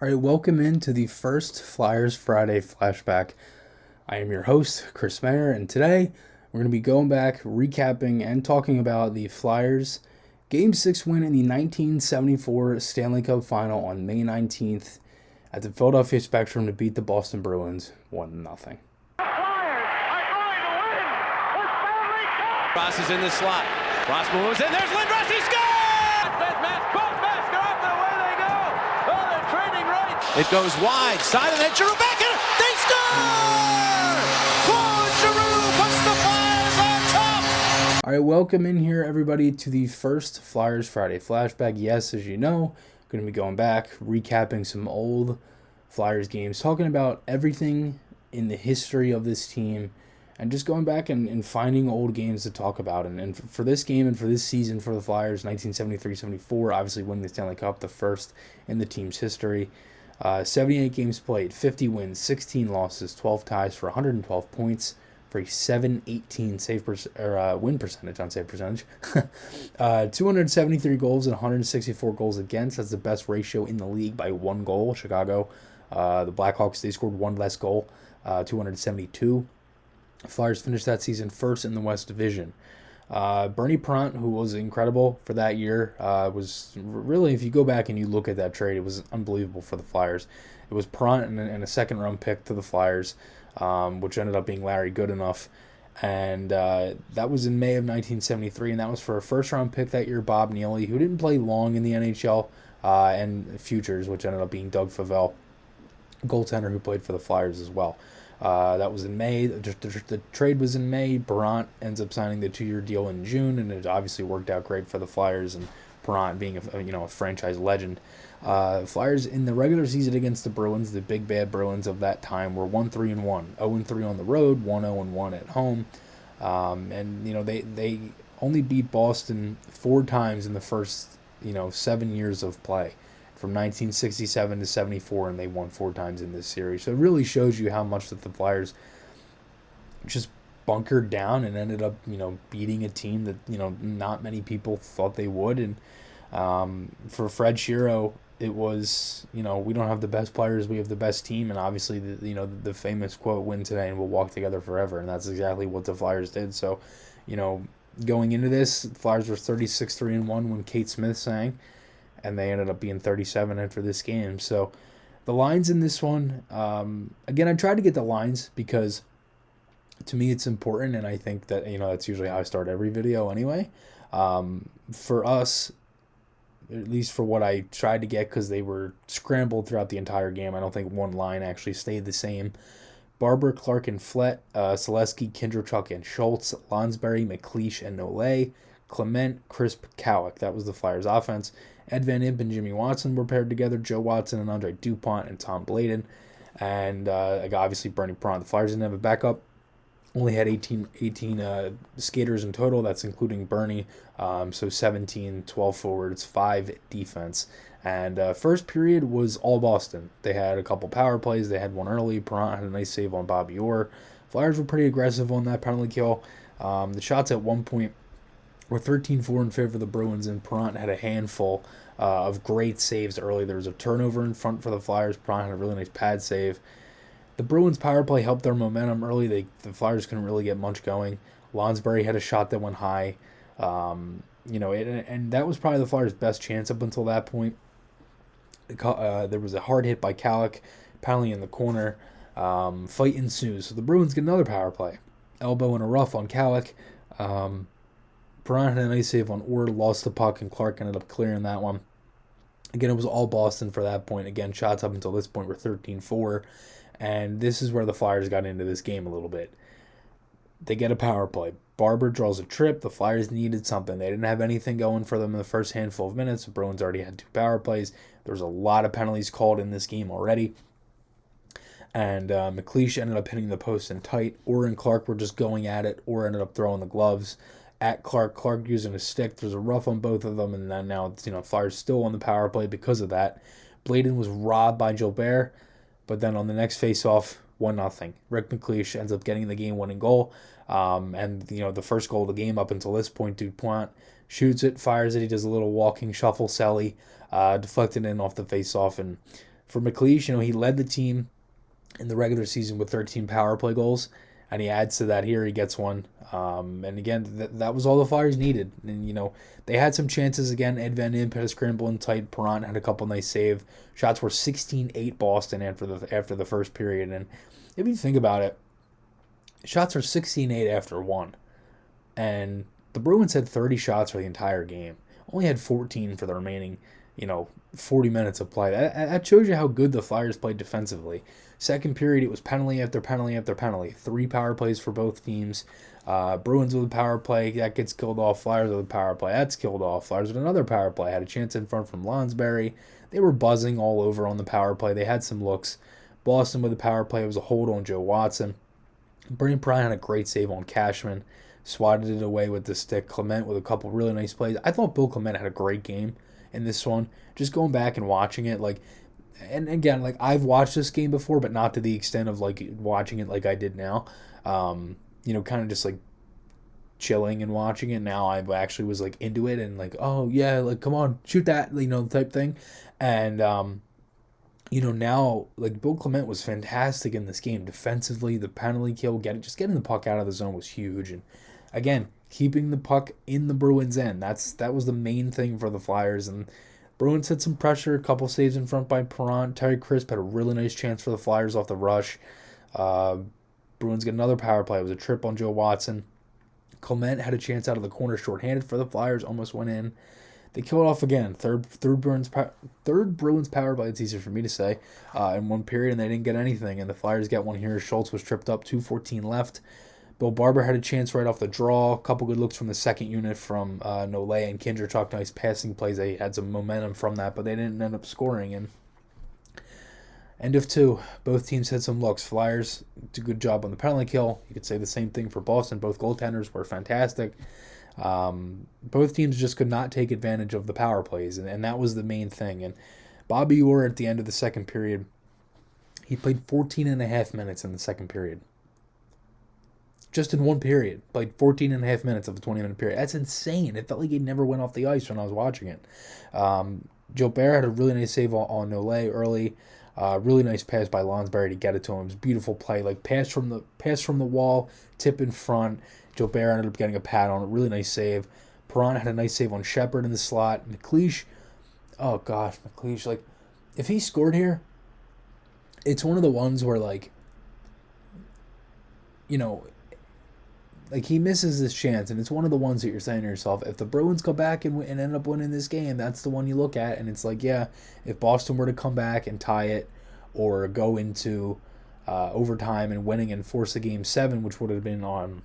All right, welcome into the first Flyers Friday flashback. I am your host, Chris Maher, and today we're going to be going back, recapping, and talking about the Flyers' Game 6 win in the 1974 Stanley Cup Final on May 19th at the Philadelphia Spectrum to beat the Boston Bruins 1-0. Ross is in the slot. Ross moves in. There's Lindros. He scores! Both masks are off. Away they go. Oh, they're trading right. It goes wide. Side of that. Giroux back in. They score! Claude Giroux puts the Flyers on top. All right, welcome in here, everybody, to the first Flyers Friday flashback. Yes, as you know, going to be going back, recapping some old Flyers games, talking about everything in the history of this team, and just going back and finding old games to talk about. And for this game and for this season for the Flyers, 1973-74, obviously winning the Stanley Cup, the first in the team's history. 78 games played, 50 wins, 16 losses, 12 ties for 112 points for a 718 win percentage on save percentage. 273 goals and 164 goals against. That's the best ratio in the league by one goal. Chicago, the Blackhawks, they scored one less goal, 272. Flyers finished that season first in the West Division. Bernie Prant, who was incredible for that year, was really, if you go back and you look at that trade, it was unbelievable for the Flyers. It was Prant and a second-round pick to the Flyers, which ended up being Larry Goodenough. And that was in May of 1973, and that was for a first-round pick that year, Bob Neely, who didn't play long in the NHL, and futures, which ended up being Doug Favell, goaltender who played for the Flyers as well. That was in May. The trade was in May. Brant ends up signing the 2-year deal in June, and it obviously worked out great for the Flyers, and Brant being a franchise legend. Flyers in the regular season against the Bruins, the big bad Bruins of that time, were 1-3-1, 0-3 on the road, 1-0-1 at home, and they only beat Boston 4 times in the first 7 years of play, from 1967 to 74, and they won 4 times in this series. So it really shows you how much that the Flyers just bunkered down and ended up, beating a team that, not many people thought they would. And for Fred Shero, it was, we don't have the best players, we have the best team. And obviously, the famous quote, "Win today and we'll walk together forever." And that's exactly what the Flyers did. So, going into this, the Flyers were 36-3-1 when Kate Smith sang, and they ended up being 37 after this game. So the lines in this one, again, I tried to get the lines because to me it's important, and I think that, that's usually how I start every video anyway. For us, at least for what I tried to get, because they were scrambled throughout the entire game, I don't think one line actually stayed the same. Barber, Clark, and Flett, Selesky, Kindrachuk, and Schultz, Lonsberry, McLeish, and Nolay, Clement, Crisp, Cowick. That was the Flyers' offense. Ed Van Impe and Jimmy Watson were paired together. Joe Watson and Andre Dupont and Tom Bladen. And obviously Bernie Prant. The Flyers didn't have a backup. Only had 18 skaters in total. That's including Bernie. So 17, 12 forwards, 5 defense. And first period was all Boston. They had a couple power plays. They had one early. Prant had a nice save on Bobby Orr. Flyers were pretty aggressive on that penalty kill. The shots at one point were 13-4 in favor of the Bruins, and Prant had a handful of great saves early. There was a turnover in front for the Flyers. Prant had a really nice pad save. The Bruins' power play helped their momentum early. The Flyers couldn't really get much going. Lonsberry had a shot that went high. And that was probably the Flyers' best chance up until that point. There was a hard hit by Cowick, penalty in the corner. Fight ensues. So the Bruins get another power play. Elbow and a rough on Cowick. Perron had a nice save on Orr, lost the puck, and Clark ended up clearing that one. Again, it was all Boston for that point. Again, shots up until this point were 13-4, and this is where the Flyers got into this game a little bit. They get a power play. Barber draws a trip. The Flyers needed something. They didn't have anything going for them in the first handful of minutes. The Bruins already had 2 power plays. There was a lot of penalties called in this game already. And McLeish ended up hitting the post in tight. Orr and Clark were just going at it. Orr ended up throwing the gloves at Clark. Clark using a stick. There's a rough on both of them, and then now Flyers still on the power play because of that. Bladen was robbed by Gilbert, but then on the next face-off, 1-0. Rick McLeish ends up getting the game-winning goal, and the first goal of the game up until this point. Dupont shoots it, fires it. He does a little walking shuffle, Selly, deflected in off the face-off, and For McLeish, he led the team in the regular season with 13 power play goals, and he adds to that here. He gets one. And again, that was all the Flyers needed. And, they had some chances again. Ed Van Impe had a scramble in tight. Perrant had a couple nice saves. Shots were 16-8 Boston after the first period. And if you think about it, shots are 16-8 after one. And the Bruins had 30 shots for the entire game. Only had 14 for the remaining, 40 minutes of play. That shows you how good the Flyers played defensively. Second period, it was penalty after penalty after penalty. 3 power plays for both teams. Bruins with a power play, that gets killed off. Flyers with a power play, that's killed off. Flyers with another power play, had a chance in front from Lonsberry. They were buzzing all over on the power play. They had some looks. Boston with a power play, it was a hold on Joe Watson. Bernie Prine had a great save on Cashman. Swatted it away with the stick. Clement with a couple really nice plays. I thought Bill Clement had a great game in this one. Just going back and watching it, and again, I've watched this game before, but not to the extent of watching it like I did now. Kind of just chilling and watching it. Now I actually was into it and oh yeah, come on, shoot that, type thing. And now Bill Clement was fantastic in this game defensively. The penalty kill, getting the puck out of the zone was huge, and again, keeping the puck in the Bruins' end. That was the main thing for the Flyers. And Bruins had some pressure, a couple saves in front by Perrant. Terry Crisp had a really nice chance for the Flyers off the rush. Bruins get another power play. It was a trip on Joe Watson. Clement had a chance out of the corner shorthanded for the Flyers, almost went in. They killed off again. Third Bruins power play, it's easier for me to say, in one period, and they didn't get anything. And the Flyers get one here. Schultz was tripped up, 2:14 left. Bill Barber had a chance right off the draw. A couple good looks from the second unit from Nole and Kindrachuk. Nice passing plays. They had some momentum from that, but they didn't end up scoring. And end of 2. Both teams had some looks. Flyers did a good job on the penalty kill. You could say the same thing for Boston. Both goaltenders were fantastic. Both teams just could not take advantage of the power plays, and that was the main thing. And Bobby Orr at the end of the second period, he played 14 and a half minutes in the second period. Just in one period, played 14 and a half minutes of a 20-minute period. That's insane. It felt like he never went off the ice when I was watching it. Gilbert had a really nice save on Nole early. Really nice pass by Lonsberry to get it to him. It was a beautiful play. Pass from the wall, tip in front. Gilbert ended up getting a pad on it. Really nice save. Perrant had a nice save on Shepard in the slot. McLeish, oh gosh, McLeish, if he scored here, it's one of the ones where he misses this chance, and it's one of the ones that you're saying to yourself, if the Bruins go back and end up winning this game, that's the one you look at, and it's if Boston were to come back and tie it or go into overtime and winning and force a Game 7, which would have been on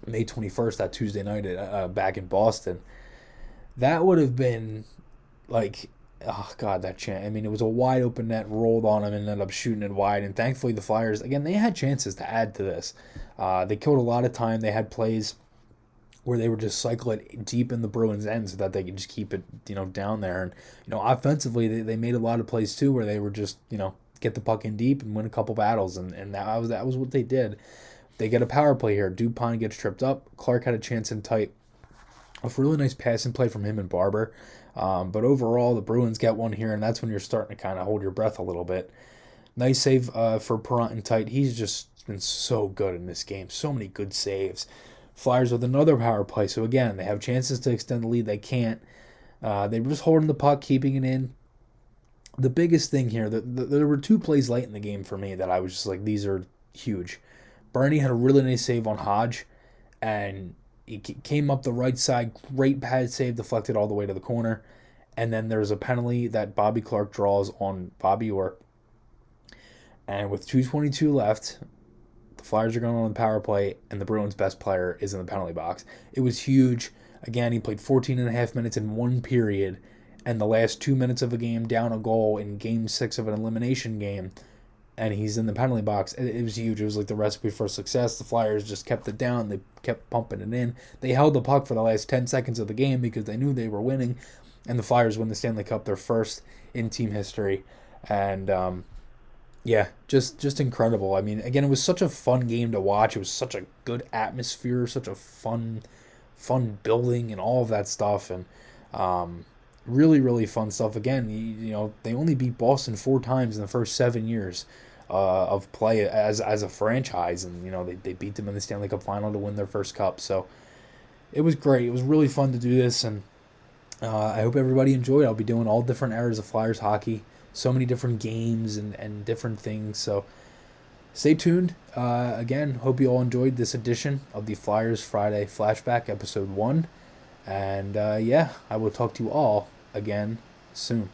May 21st, that Tuesday night back in Boston, that would have been oh God, that chance. I mean, it was a wide open net, rolled on him, and ended up shooting it wide. And thankfully, the Flyers, again, they had chances to add to this. They killed a lot of time. They had plays where they would just cycle it deep in the Bruins' end so that they could just keep it, down there. And offensively, they made a lot of plays too where they were just, get the puck in deep and win a couple battles, and that was what they did. They get a power play here. Dupont gets tripped up. Clark had a chance in tight. A really nice passing play from him and Barber. But overall, the Bruins get one here, and that's when you're starting to kind of hold your breath a little bit. Nice save for Perrant and tight. He's just been so good in this game. So many good saves. Flyers with another power play. So again, they have chances to extend the lead. They can't. They were just holding the puck, keeping it in. The biggest thing here, there were 2 plays late in the game for me that I was just these are huge. Bernie had a really nice save on Hodge, and he came up the right side, great pad save, deflected all the way to the corner. And then there's a penalty that Bobby Clark draws on Bobby Orr. And with 2:22 left, the Flyers are going on the power play, and the Bruins' best player is in the penalty box. It was huge. Again, he played 14 and a half minutes in one period, and the last 2 minutes of a game down a goal in Game 6 of an elimination game, and he's in the penalty box. It was huge. It was the recipe for success. The Flyers just kept it down. They kept pumping it in. They held the puck for the last 10 seconds of the game because they knew they were winning, and the Flyers win the Stanley Cup, their first in team history. And, just incredible. I mean, again, it was such a fun game to watch. It was such a good atmosphere, such a fun building and all of that stuff. And Really, really fun stuff. Again, they only beat Boston 4 times in the first 7 years of play as a franchise, and they beat them in the Stanley Cup final to win their first cup. So it was great. It was really fun to do this, and I hope everybody enjoyed. I'll be doing all different eras of Flyers hockey, so many different games and different things. So stay tuned. Again, hope you all enjoyed this edition of the Flyers Friday Flashback, episode 1. And I will talk to you all again soon.